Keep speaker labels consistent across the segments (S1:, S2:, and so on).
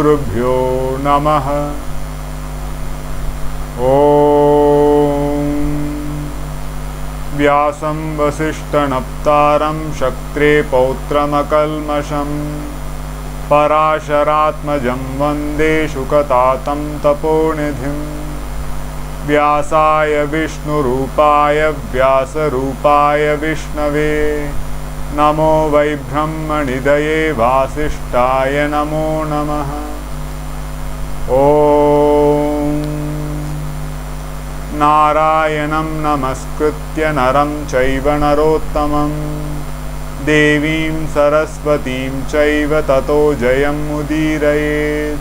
S1: Gurubhyo Namaha. Om Vyasam Vasishtanaptaram Shaktre Pautramakalmasham Parasharatmajam Vande Shukatatam Taponidhim Vyasaya Vishnurupaya Vyasarupaya Vishnave Namo Vai Brahmanidaye Vasishtaya Namo Namaha. Om Narayanam Namaskritya Naram Chaiva Narottamam Devim Saraswatim Chaiva Tato Jayam Udirayet.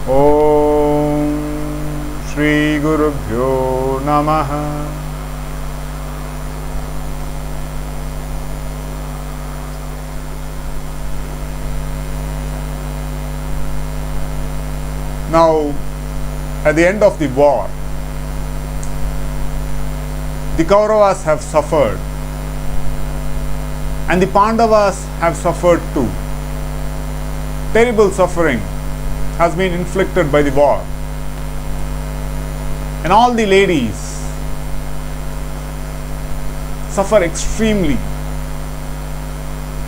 S1: Om Shri Gurubhyo Namaha. Now, at the end of the war, the Kauravas have suffered and the Pandavas have suffered too. Terrible suffering has been inflicted by the war. And all the ladies suffer extremely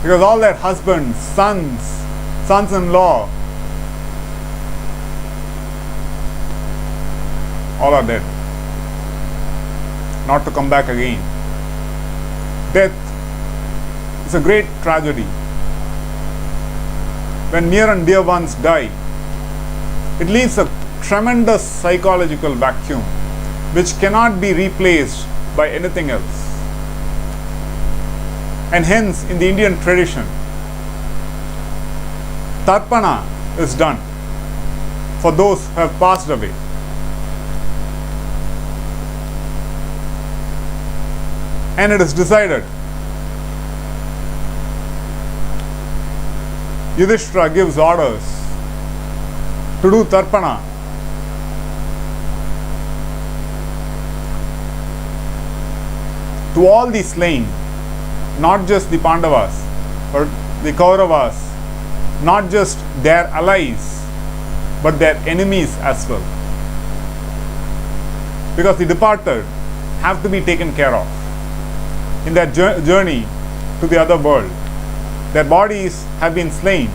S1: because all their husbands, sons-in-law, all are dead, not to come back again. Death is a great tragedy. When near and dear ones die, it leaves a tremendous psychological vacuum which cannot be replaced by anything else. And hence, in the Indian tradition, Tarpana is done for those who have passed away. And it is decided. Yudhishthira gives orders to do Tarpana. To all the slain, not just the Pandavas or the Kauravas, not just their allies, but their enemies as well. Because the departed have to be taken care of in their journey to the other world. Their bodies have been slain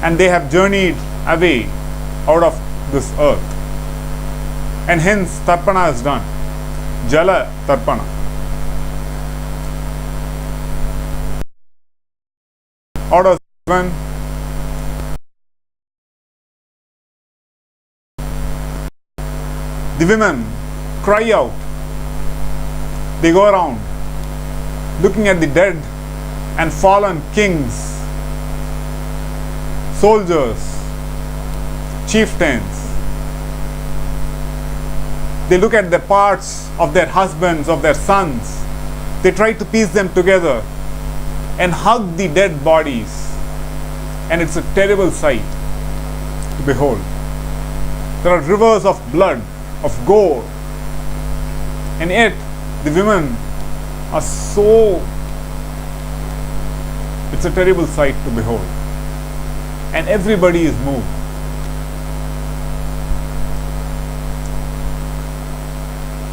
S1: and they have journeyed away out of this earth. And hence Tarpana is done. Jala Tarpana. Orders given. The women cry out. They go around looking at the dead and fallen kings, soldiers, chieftains. They look at the parts of their husbands, of their sons. They try to piece them together and hug the dead bodies. And it's a terrible sight to behold. There are rivers of blood, of gore. And yet, the women are so, it's a terrible sight to behold. And everybody is moved.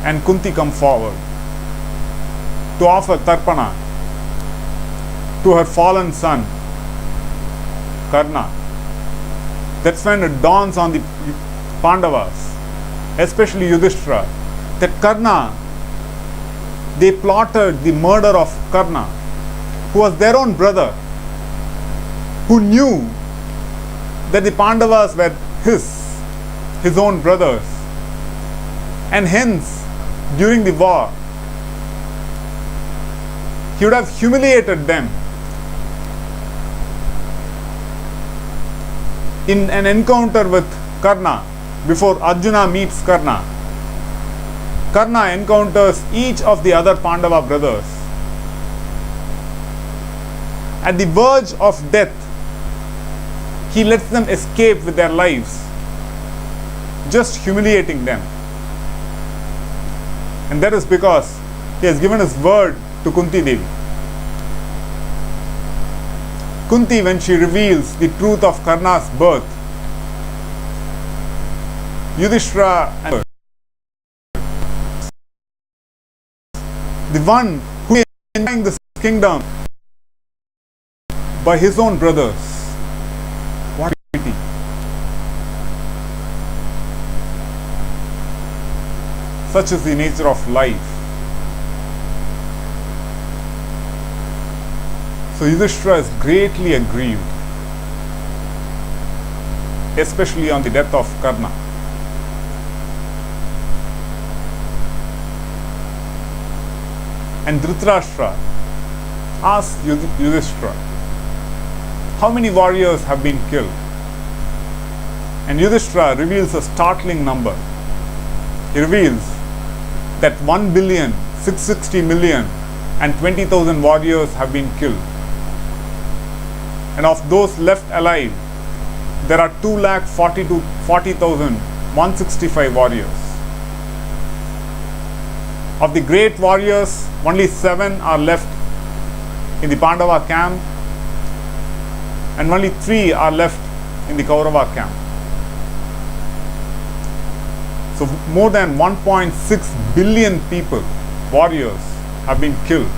S1: And Kunti come forward to offer Tarpana to her fallen son, Karna. That's when it dawns on the Pandavas, especially Yudhishthira, that Karna, they plotted the murder of Karna, who was their own brother, who knew that the Pandavas were his own brothers. And hence, during the war, he would have humiliated them in an encounter with Karna. Before Arjuna meets Karna, Karna encounters each of the other Pandava brothers. At the verge of death, he lets them escape with their lives, just humiliating them. And that is because he has given his word to Kunti Devi. Kunti, when she reveals the truth of Karna's birth, Yudhishthira, and the one who is enjoying this kingdom by his own brothers. What a pity. Such is the nature of life. So Yudhishthira is greatly aggrieved, especially on the death of Karna. And Dhritarashtra asks Yudhishthira, how many warriors have been killed? And Yudhishthira reveals a startling number. He reveals that 1,660,020,000 warriors have been killed. And of those left alive, there are 2,40,165 warriors. Of the great warriors, only 7 are left in the Pandava camp, and only 3 are left in the Kaurava camp. So more than 1.6 billion people, warriors, have been killed.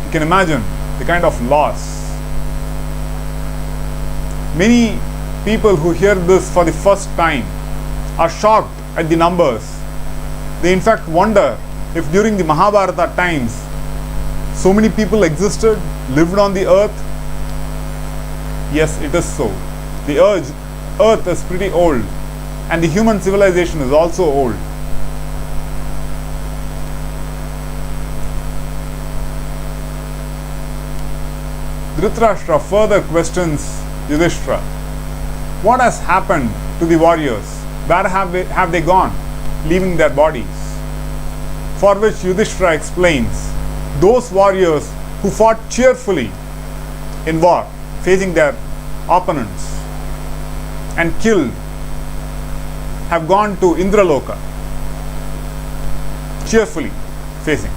S1: You can imagine the kind of loss. Many people who hear this for the first time are shocked at the numbers. They in fact wonder if during the Mahabharata times so many people existed, lived on the earth. Yes, it is so. The earth is pretty old, and the human civilization is also old. Dhritarashtra further questions Yudhishthira. What has happened to the warriors? Where have they gone, leaving their bodies? For which Yudhishthira explains, those warriors who fought cheerfully in war, facing their opponents and killed, have gone to Indraloka, cheerfully facing.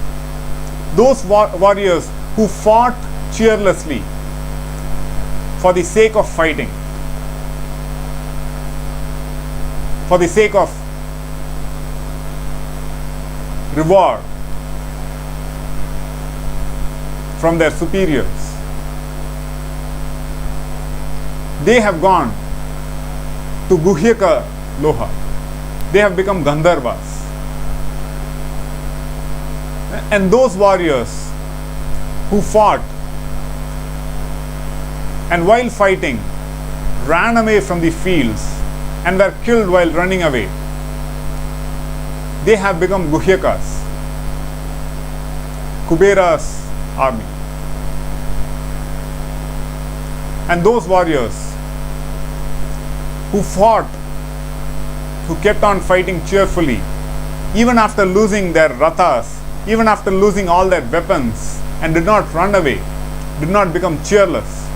S1: Those warriors who fought cheerlessly for the sake of fighting, for the sake of reward from their superiors, they have gone to Guhyaka Loha. They have become Gandharvas. And those warriors who fought and while fighting ran away from the fields and were killed while running away, they have become Guhyakas, Kubera's army. And those warriors who fought, who kept on fighting cheerfully, even after losing their rathas, even after losing all their weapons, and did not run away, did not become cheerless,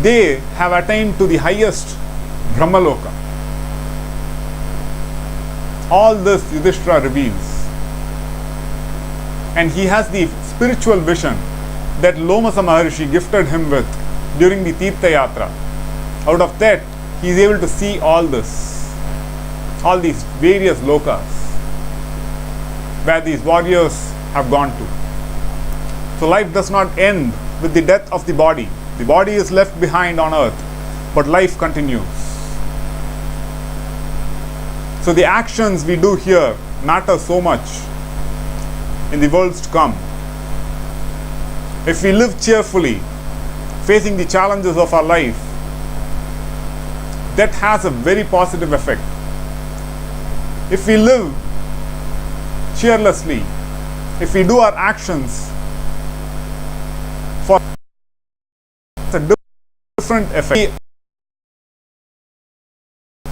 S1: they have attained to the highest Brahmaloka. All this Yudhishthira reveals. And he has the spiritual vision that Lomasa Maharshi gifted him with during the Tirtha Yatra. Out of that, he is able to see all this, all these various lokas where these warriors have gone to. So life does not end with the death of the body. The body is left behind on earth, but life continues. So the actions we do here matter so much in the worlds to come. If we live cheerfully, facing the challenges of our life, that has a very positive effect. If we live cheerlessly, if we do our actions for a different effect, we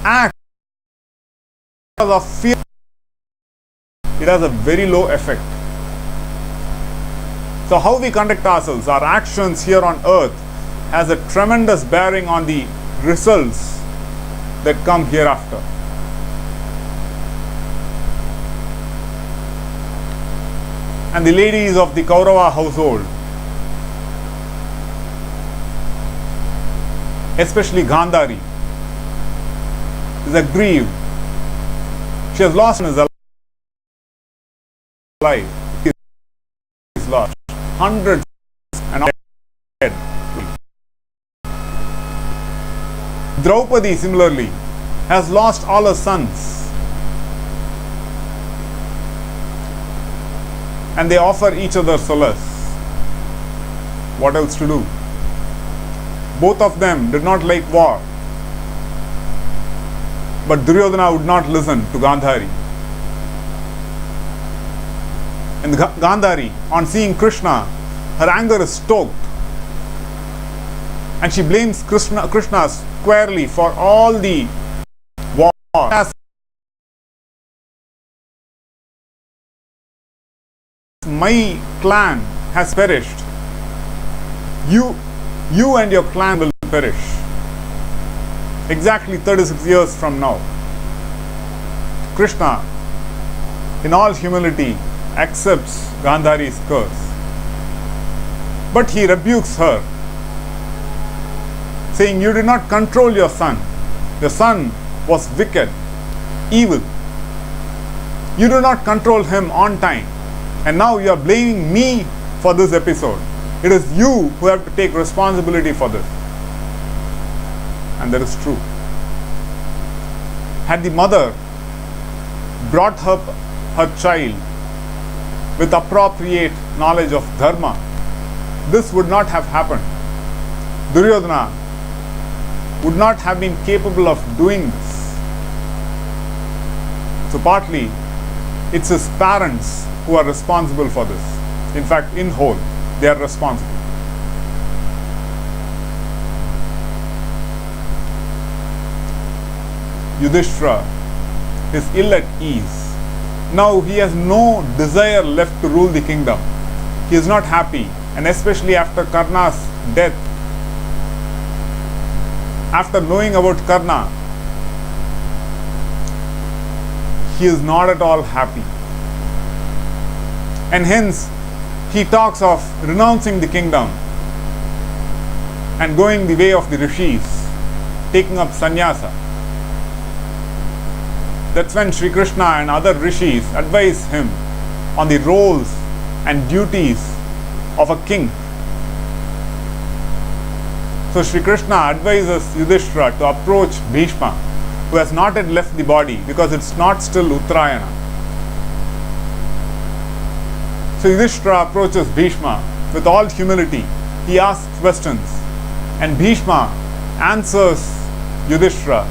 S1: act because of fear, it has a very low effect. So how we conduct ourselves, our actions here on earth, has a tremendous bearing on the results that come hereafter. And the ladies of the Kaurava household, especially Gandhari, is aggrieved She has lost his life. He is lost. Hundreds and dead. Draupadi similarly has lost all her sons. And they offer each other solace. What else to do? Both of them did not like war. But Duryodhana would not listen to Gandhari. And Gandhari, on seeing Krishna, her anger is stoked. And she blames Krishna squarely for all the war. My clan has perished. You and your clan will perish. Exactly 36 years from now. Krishna, in all humility, accepts Gandhari's curse. But he rebukes her, saying, "You did not control your son. Your son was wicked, evil. You did not control him on time. And now you are blaming me for this episode. It is you who have to take responsibility for this." And that is true. Had the mother brought up her child with appropriate knowledge of dharma, this would not have happened. Duryodhana would not have been capable of doing this. So partly, it's his parents who are responsible for this. In fact, in whole, they are responsible. Yudhishthira is ill at ease. Now he has no desire left to rule the kingdom. He is not happy, and especially after Karna's death. After knowing about Karna, he is not at all happy. And hence, he talks of renouncing the kingdom and going the way of the rishis, taking up sannyasa. That's when Shri Krishna and other rishis advise him on the roles and duties of a king. So Shri Krishna advises Yudhishthira to approach Bhishma, who has not yet left the body because it's not still Uttarayana. So Yudhishthira approaches Bhishma with all humility. He asks questions, and Bhishma answers Yudhishthira,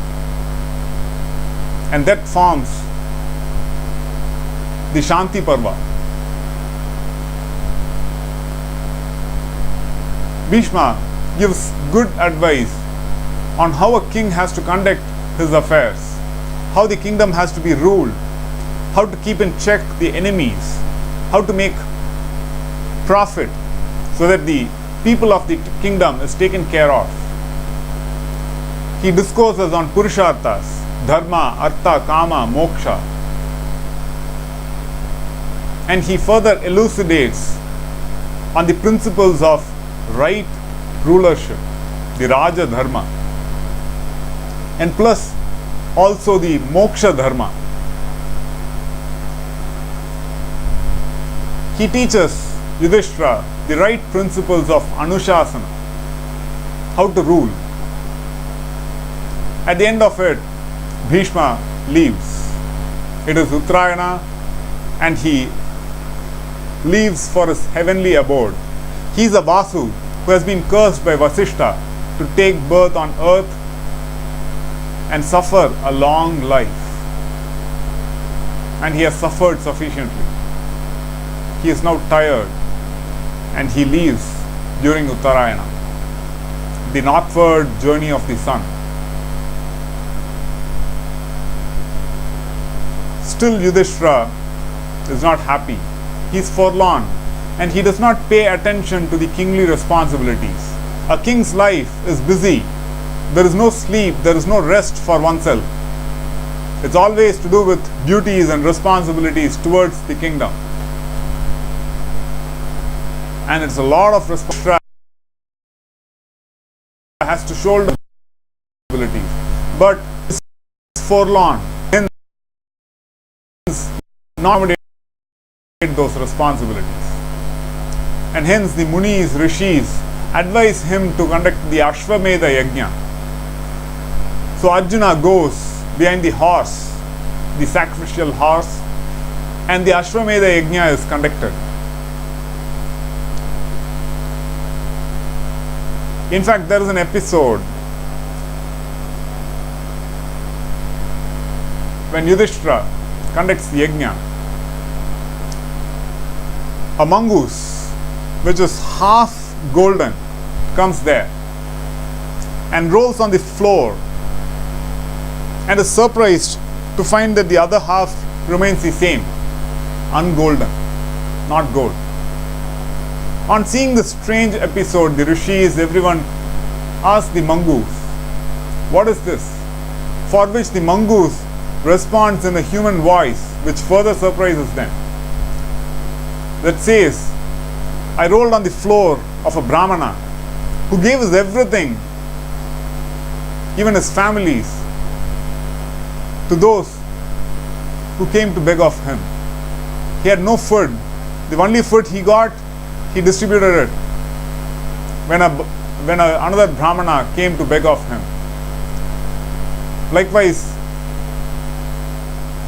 S1: and that forms the Stri Parva. Bhishma gives good advice on how a king has to conduct his affairs, how the kingdom has to be ruled, how to keep in check the enemies, how to make profit so that the people of the kingdom is taken care of. He discourses on Purusharthas, Dharma, Artha, Kama, Moksha. And he further elucidates on the principles of right rulership, the Raja Dharma, and plus also the Moksha Dharma. He teaches Yudhishthira the right principles of Anushasana, how to rule. At the end of it, Bhishma leaves. It is Uttarayana, and he leaves for his heavenly abode. He is a Vasu who has been cursed by Vasishtha to take birth on earth and suffer a long life. And he has suffered sufficiently. He is now tired, and he leaves during Uttarayana, the northward journey of the sun. Still Yudhishthira is not happy. He is forlorn, and he does not pay attention to the kingly responsibilities. A king's life is busy. There is no sleep, there is no rest for oneself. It's always to do with duties and responsibilities towards the kingdom. And it's a lot of responsibility has to shoulder responsibilities. But it's forlorn. accommodate those responsibilities. And hence the Munis, Rishis advise him to conduct the Ashwamedha Yajna. So Arjuna goes behind the horse, the sacrificial horse, and the Ashwamedha Yajna is conducted. In fact, there is an episode when Yudhishthira conducts the Yajna. A mongoose, which is half golden, comes there and rolls on the floor and is surprised to find that the other half remains the same, ungolden, not gold. On seeing this strange episode, the rishis, everyone asks the mongoose, "What is this?" For which the mongoose responds in a human voice, which further surprises them. That says, "I rolled on the floor of a Brahmana who gave us everything, even his families, to those who came to beg of him. He had no food. The only food he got, he distributed it when another Brahmana came to beg of him. Likewise,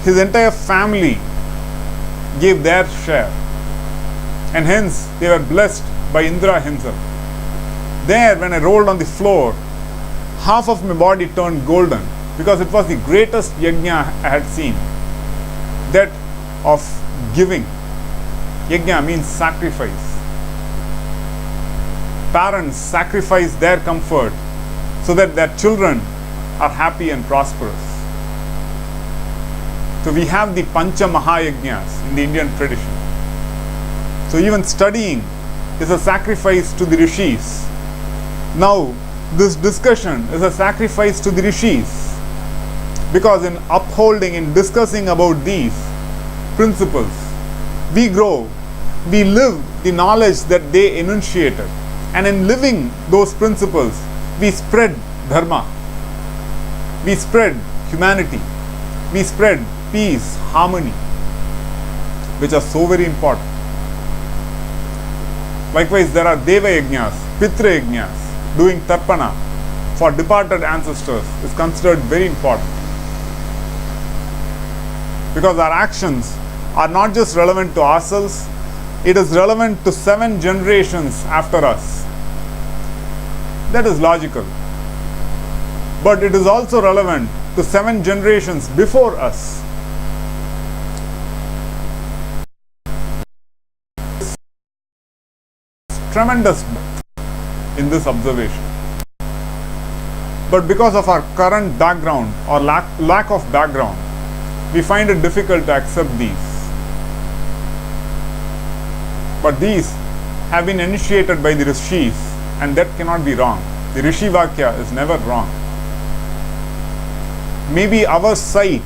S1: his entire family gave their share, and hence they were blessed by Indra himself. There, when I rolled on the floor, half of my body turned golden, because it was the greatest yajna I had seen, that of giving. Yajna means sacrifice. Parents sacrifice their comfort so that their children are happy and prosperous. So we have the Pancha Mahayajnas in the Indian tradition. So even studying is a sacrifice to the rishis. Now, this discussion is a sacrifice to the rishis, because in upholding, in discussing about these principles, we grow, we live the knowledge that they enunciated, and in living those principles, we spread dharma, we spread humanity, we spread peace, harmony, which are so very important. Likewise, there are Deva Yajnas, Pitra Yajnas. Doing Tarpana for departed ancestors is considered very important, because our actions are not just relevant to ourselves, it is relevant to 7 generations after us. That is logical. But it is also relevant to 7 generations before us. Tremendous in this observation. But because of our current background or lack of background, we find it difficult to accept these. But these have been initiated by the rishis, and that cannot be wrong. The rishi vakya is never wrong. Maybe our sight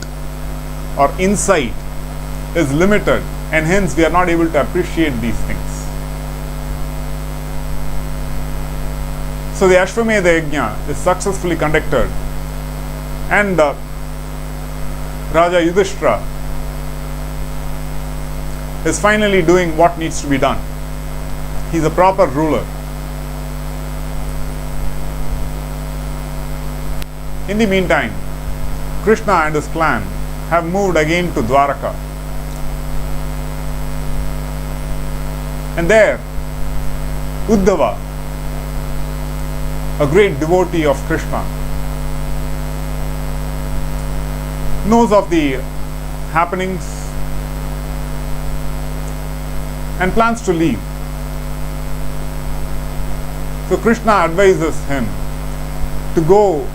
S1: or insight is limited, and hence we are not able to appreciate these things. So the Ashwamedha Yajna is successfully conducted, and Raja Yudhishthira is finally doing what needs to be done. He is a proper ruler. In the meantime, Krishna and his clan have moved again to Dwaraka. And there, Uddhava, a great devotee of Krishna, knows of the happenings and plans to leave. So Krishna advises him to go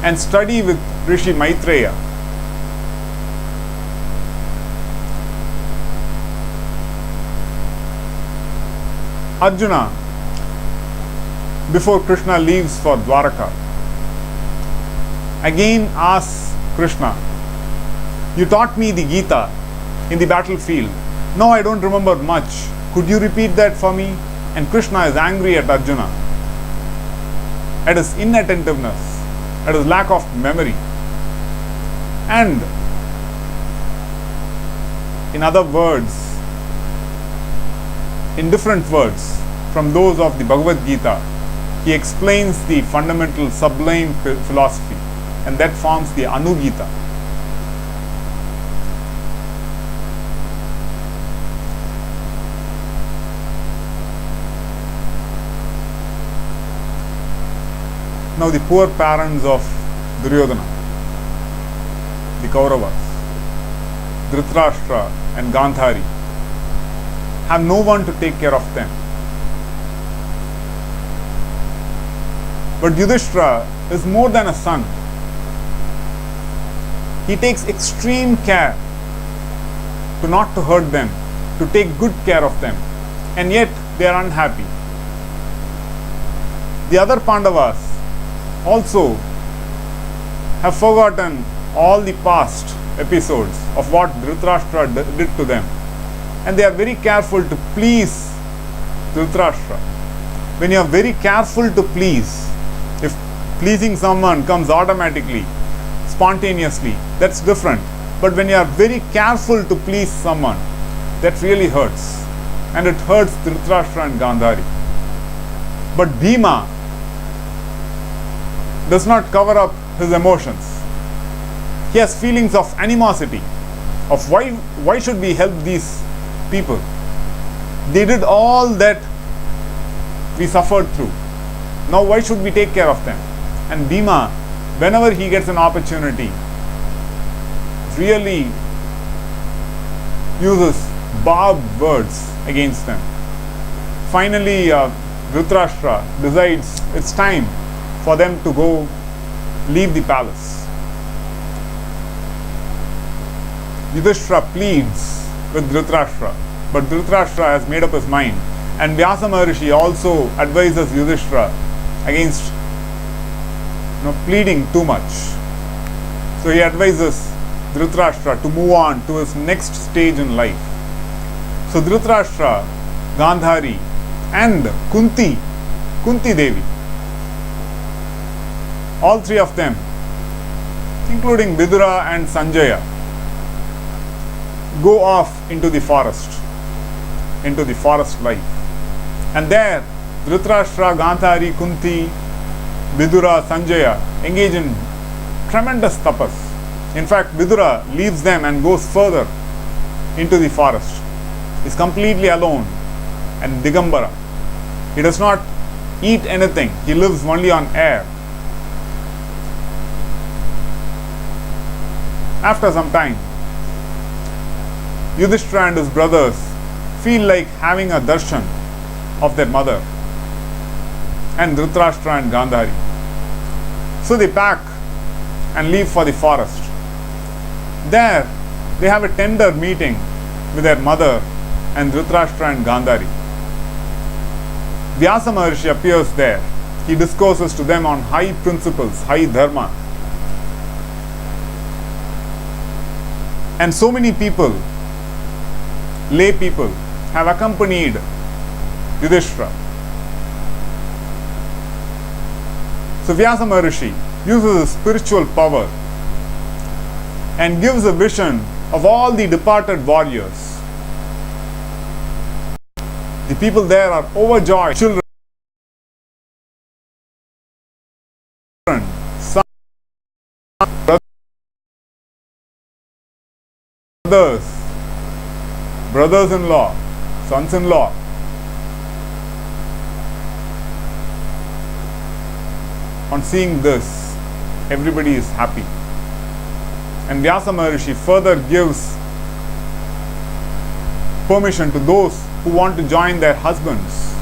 S1: and study with Rishi Maitreya. Arjuna, before Krishna leaves for Dwaraka, again asks Krishna, "You taught me the Gita in the battlefield. Now I don't remember much. Could you repeat that for me?" And Krishna is angry at Arjuna, at his inattentiveness, at his lack of memory. And in other words, in different words from those of the Bhagavad Gita, he explains the fundamental sublime philosophy, and that forms the Anugita. Now the poor parents of Duryodhana, the Kauravas, Dhritarashtra and Gandhari, have no one to take care of them. But Yudhishthira is more than a son. He takes extreme care to not to hurt them, to take good care of them, and yet they are unhappy. The other Pandavas also have forgotten all the past episodes of what Dhritarashtra did to them, and they are very careful to please Dhritarashtra. When you are very careful to please, if pleasing someone comes automatically, spontaneously, that's different. But when you are very careful to please someone, that really hurts, and it hurts Dhritarashtra and Gandhari. But Bhima does not cover up his emotions. He has feelings of animosity, of why should we help these people? They did all that we suffered through. Now why should we take care of them? And Bhima, whenever he gets an opportunity, really uses barbed words against them. Finally, Dhritarashtra decides it's time for them to go leave the palace. Yudhishthira pleads with Dhritarashtra, but Dhritarashtra has made up his mind, and Vyasa Maharishi also advises Yudhishthira against pleading too much. So he advises Dhritarashtra to move on to his next stage in life. So Dhritarashtra, Gandhari and Kunti Devi, all three of them, including Vidura and Sanjaya, go off into the forest life. And there, Dhritarashtra, Gandhari, Kunti, Vidura, Sanjaya engage in tremendous tapas. In fact, Vidura leaves them and goes further into the forest. He is completely alone and Digambara. He does not eat anything. He lives only on air. After some time, Yudhishthira and his brothers feel like having a darshan of their mother and Dhritarashtra and Gandhari. So they pack and leave for the forest. There, they have a tender meeting with their mother and Dhritarashtra and Gandhari. Vyasa Maharishi appears there. He discourses to them on high principles, high dharma. And so many people, lay people, have accompanied Yudhishthira. So Vyasa Maharishi uses his spiritual power and gives a vision of all the departed warriors. The people there are overjoyed. Children, sons, brothers-in-law, sons-in-law. On seeing this, everybody is happy. And Vyasa Maharishi further gives permission to those who want to join their husbands,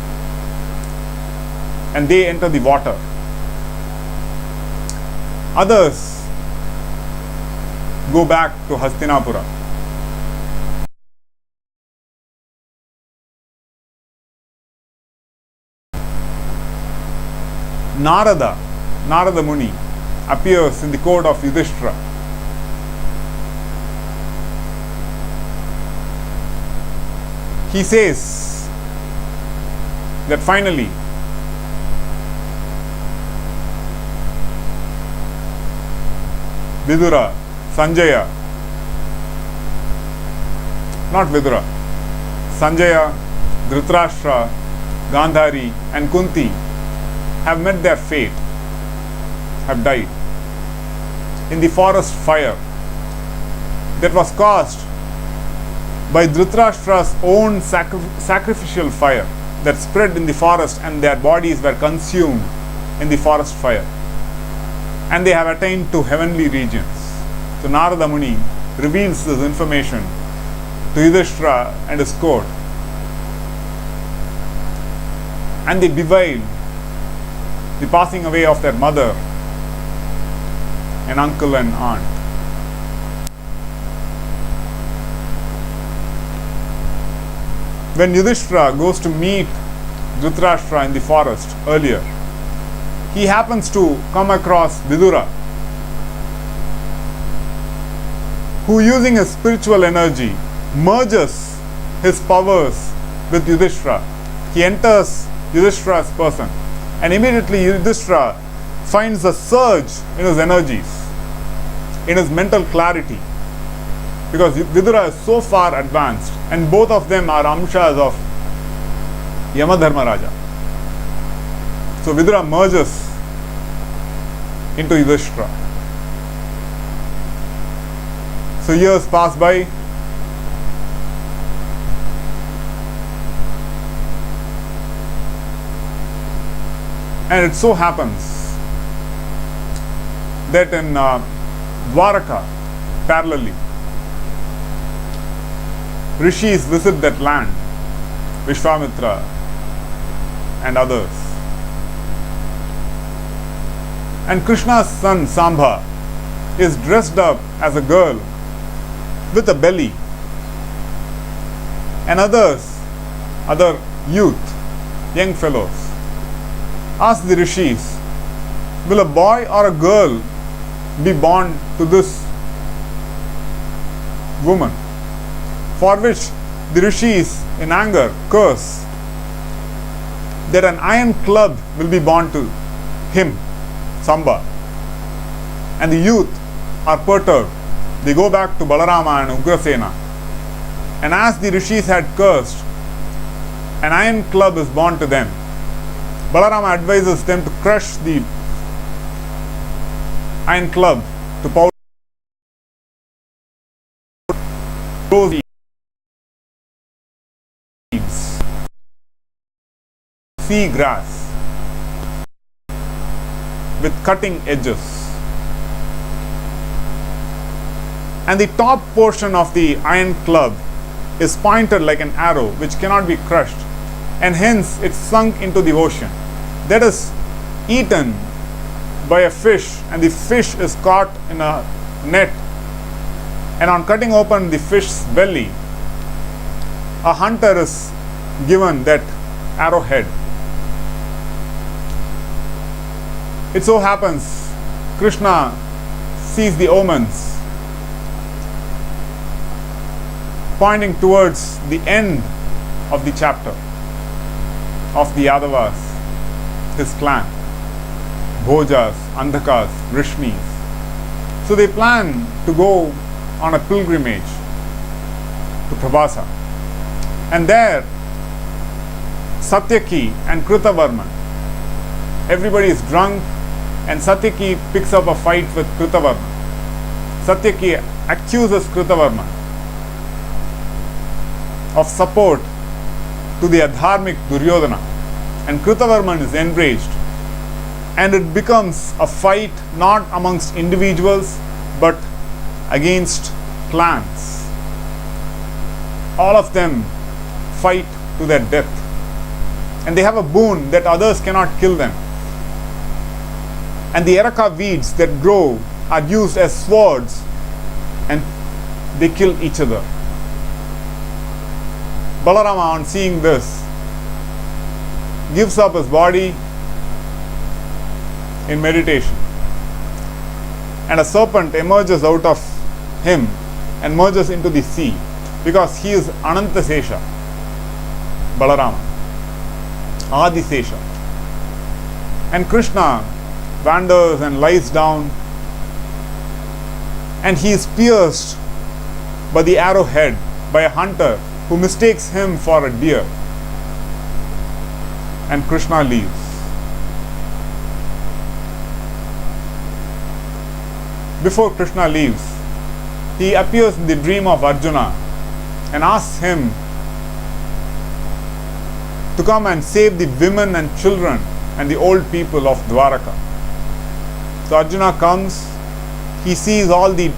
S1: and they enter the water. Others go back to Hastinapura. Narada Muni appears in the court of Yudhishthira. He says that finally Vidura, Sanjaya not Vidura. Sanjaya, Dhritarashtra, Gandhari, and Kunti have met their fate, have died in the forest fire that was caused by Dhritarashtra's own sacrificial fire that spread in the forest, and their bodies were consumed in the forest fire. And they have attained to heavenly regions. So Narada Muni reveals this information to Yudhishthira and his court. And they bewail the passing away of their mother and uncle and aunt. When Yudhishthira goes to meet Dhritarashtra in the forest earlier, he happens to come across Vidura, who, using his spiritual energy, merges his powers with Yudhishthira. He enters Yudhishthira's person, and immediately Yudhishthira finds a surge in his energies, in his mental clarity, because Vidura is so far advanced, and both of them are amshas of Yamadharmaraja. So Vidura merges into Yudhishthira. So years pass by, and it so happens that in Dwaraka, parallelly, Rishis visit that land, Vishwamitra and others. And Krishna's son Sambha is dressed up as a girl with a belly, and other youth, young fellows, ask the Rishis, will a boy or a girl be born to this woman? For which the Rishis, in anger, curse that an iron club will be born to him, Samba. And the youth are perturbed. They go back to Balarama and Ugrasena, and as the Rishis had cursed, an iron club is born to them. Balarama advises them to crush the iron club to powder those seeds, sea grass with cutting edges. And the top portion of the iron club is pointed like an arrow which cannot be crushed, and hence it's sunk into the ocean. That is eaten by a fish, and the fish is caught in a net, and on cutting open the fish's belly, a hunter is given that arrowhead. It so happens Krishna sees the omens pointing towards the end of the chapter of the Yadavas, his clan, Bhojas, Andhakas, Vrishnis. So they plan to go on a pilgrimage to Prabhasa. And there, Satyaki and Kritavarman, everybody is drunk, and Satyaki picks up a fight with Kritavarman. Satyaki accuses Kritavarman of support to the adharmic Duryodhana, and Kritavarman is enraged, and it becomes a fight not amongst individuals but against clans. All of them fight to their death, and they have a boon that others cannot kill them. And the eraka weeds that grow are used as swords, and they kill each other. Balarama, on seeing this, gives up his body in meditation, and a serpent emerges out of him and merges into the sea, because he is Anantasesha, Balarama, Adisesha. And Krishna wanders and lies down, and he is pierced by the arrowhead by a hunter who mistakes him for a deer. And Krishna leaves. Before Krishna leaves, he appears in the dream of Arjuna and asks him to come and save the women and children and the old people of Dwaraka. So Arjuna comes, he sees all the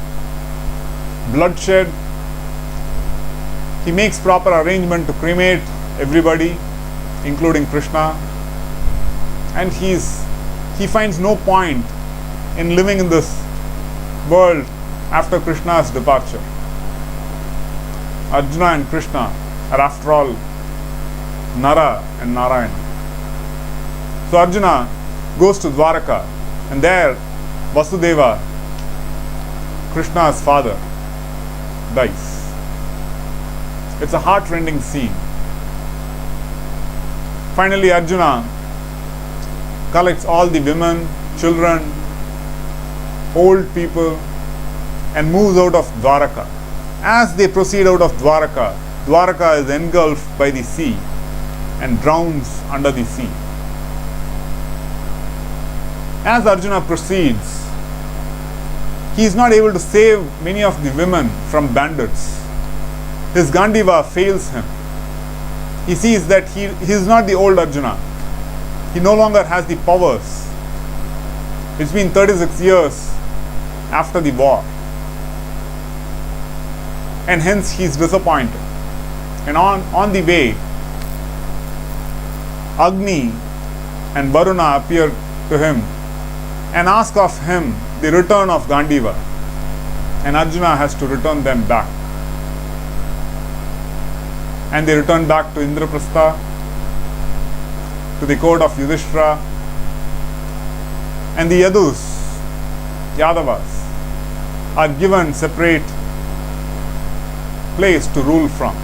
S1: bloodshed, he makes proper arrangement to cremate everybody, including Krishna, and he finds no point in living in this world after Krishna's departure. Arjuna and Krishna are after all Nara and Narayana. So Arjuna goes to Dwaraka, and there Vasudeva, Krishna's father, dies. It's a heart-rending scene. Finally, Arjuna collects all the women, children, old people, and moves out of Dwaraka. As they proceed out of Dwaraka, Dwaraka is engulfed by the sea and drowns under the sea. As Arjuna proceeds, he is not able to save many of the women from bandits. His Gandiva fails him. He sees that he is not the old Arjuna. He no longer has the powers. It's been 36 years after the war, and hence he is disappointed. And on the way, Agni and Varuna appear to him and ask of him the return of Gandiva, and Arjuna has to return them back. And they return back to Indraprastha, to the court of Yudhishthira, and the Yadavas, are given separate place to rule from.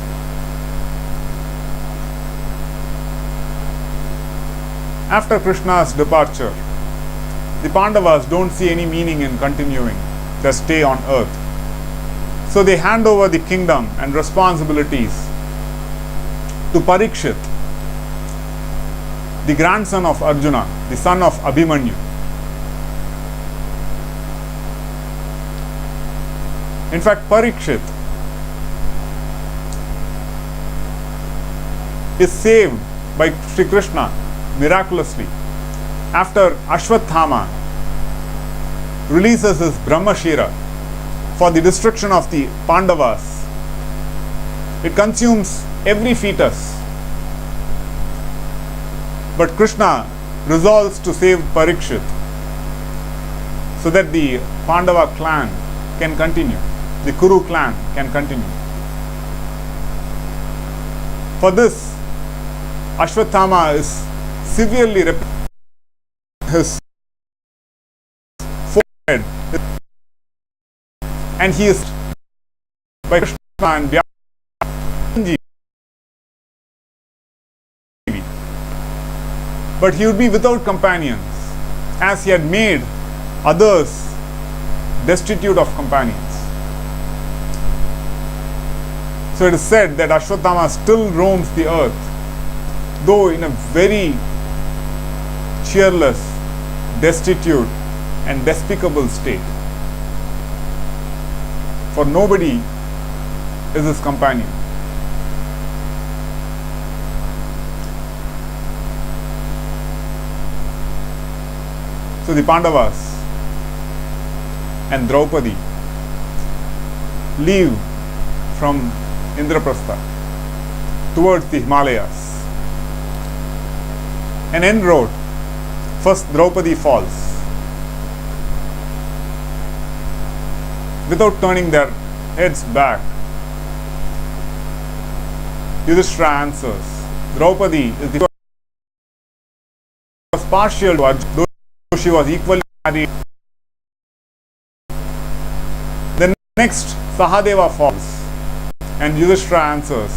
S1: After Krishna's departure, the Pandavas don't see any meaning in continuing their stay on earth. So they hand over the kingdom and responsibilities to Parikshit, the grandson of Arjuna, the son of Abhimanyu. In fact, Parikshit is saved by Shri Krishna miraculously after Ashwathama releases his Brahmashira for the destruction of the Pandavas. It consumes every fetus. But Krishna resolves to save Parikshit so that the Pandava clan can continue, the Kuru clan can continue. For this, Ashwathama is severely his forehead, and he is by Krishna and Vyasanji. But he would be without companions, as he had made others destitute of companions. So it is said that Ashwathama still roams the earth, though in a very cheerless, destitute, and despicable state. For nobody is his companion. So the Pandavas and Draupadi leave from Indraprastha towards the Himalayas. And en route, first Draupadi falls. Without turning their heads back, Yudhishthira answers. Draupadi is the was partial to Arjuna, though she was equally married. Then next, Sahadeva falls, and Yudhishthira answers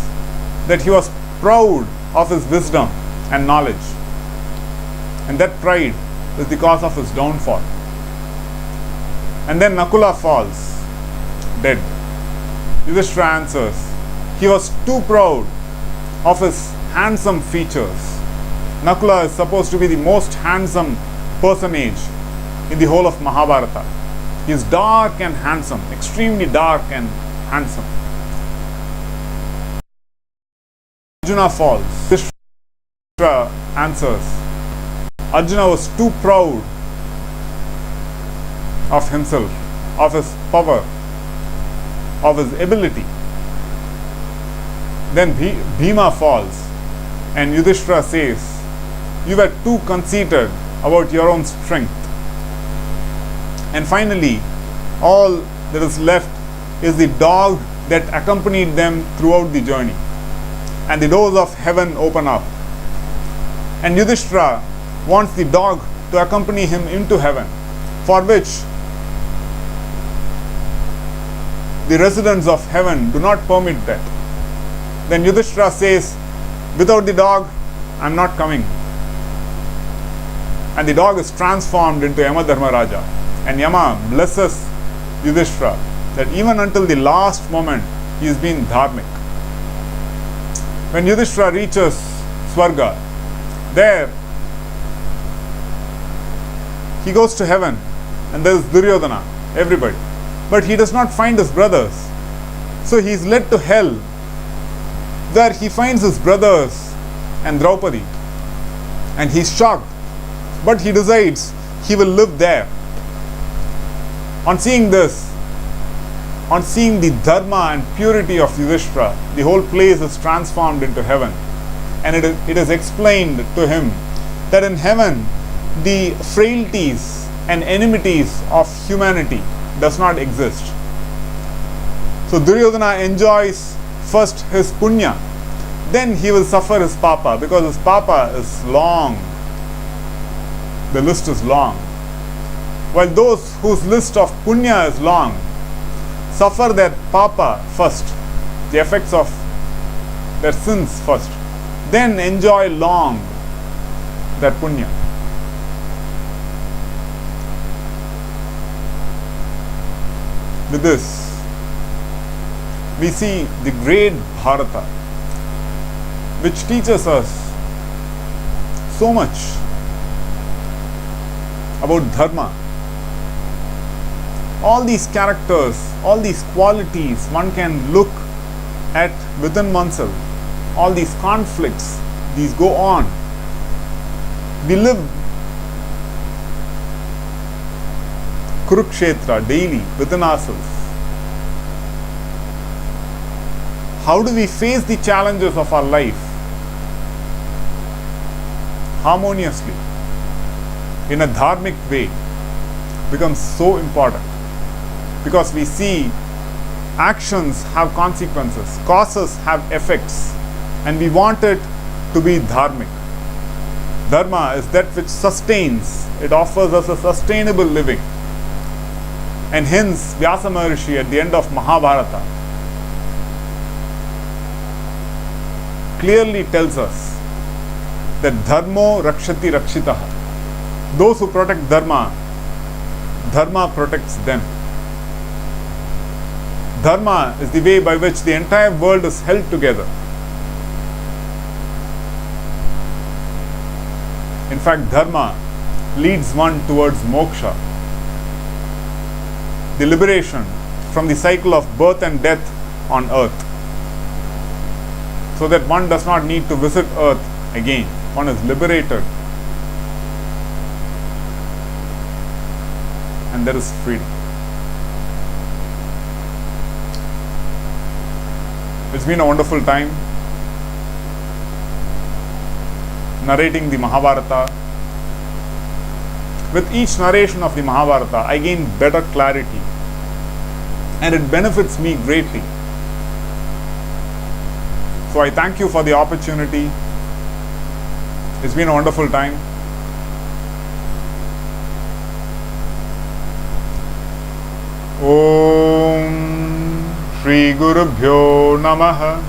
S1: that he was proud of his wisdom and knowledge, and that pride is the cause of his downfall. And then Nakula falls, dead. Yudhishthira answers He was too proud of his handsome features. Nakula is supposed to be the most handsome personage in the whole of Mahabharata. He is dark and handsome, extremely dark and handsome. Arjuna falls. Yudhishthira answers. Arjuna was too proud of himself, of his power, of his ability. Then Bhima falls, and Yudhishthira says, "You were too conceited about your own strength." And finally, all that is left is the dog that accompanied them throughout the journey. And the doors of heaven open up. And Yudhishthira wants the dog to accompany him into heaven, for which the residents of heaven do not permit that. Then Yudhishthira says, "Without the dog, I am not coming." And the dog is transformed into Yama Dharmaraja. And Yama blesses Yudhishthira that even until the last moment he has been dharmic. When Yudhishthira reaches Svarga, there he goes to heaven, and there is Duryodhana, everybody. But he does not find his brothers. So he is led to hell, where he finds his brothers and Draupadi. And he is shocked. But he decides he will live there. On seeing this, on seeing the dharma and purity of Yudhishthira, the whole place is transformed into heaven. And it is explained to him that in heaven, the frailties and enmities of humanity does not exist. So Duryodhana enjoys first his punya, then he will suffer his papa, because his papa is long. The list is long. While those whose list of punya is long suffer their papa first, the effects of their sins first, then enjoy long their punya. With this, we see the great Bharata, which teaches us so much about dharma. All these characters, all these qualities one can look at within oneself. All these conflicts, these go on. We live Kurukshetra daily within ourselves. How do we face the challenges of our life harmoniously, in a dharmic way, becomes so important, because we see actions have consequences, causes have effects, and we want it to be dharmic. Dharma is that which sustains, it offers us a sustainable living. And hence Vyasa Maharishi at the end of Mahabharata clearly tells us that dharmo rakshati rakshitaha. Those who protect dharma, dharma protects them. Dharma is the way by which the entire world is held together. In fact, dharma leads one towards moksha, the liberation from the cycle of birth and death on earth, so that one does not need to visit earth again. One is liberated, and there is freedom. It's been a wonderful time narrating the Mahabharata. With each narration of the Mahabharata, I gain better clarity, and it benefits me greatly. So I thank you for the opportunity. It's been a wonderful time. Om Shri Gurubhyo Namaha.